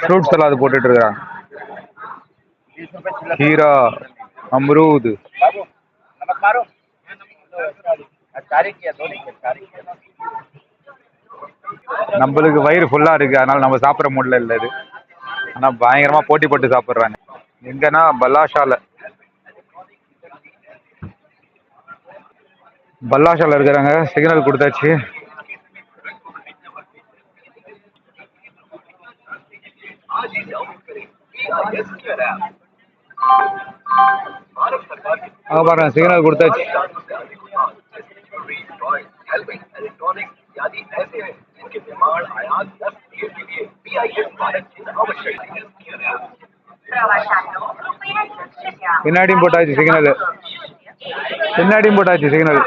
Fruit salad போட்டுட்டு இருக்காங்க. खीरा अमरूद நம்மளுக்கு வயிறு ஃபுல்லா இருக்கு, அதனால நம்ம சாப்பிட்ற மூட்ல இல்ல இது. ஆனா பயங்கரமா போட்டி போட்டு சாப்பிடுறாங்க. எங்கன்னா பல்லாஷால இருக்கிறாங்க. சிக்னல் கொடுத்தாச்சு. பாருங்க, சிக்னல் கொடுத்தாச்சு. பின்னாடியும் போட்டாச்சு சிக்னல்.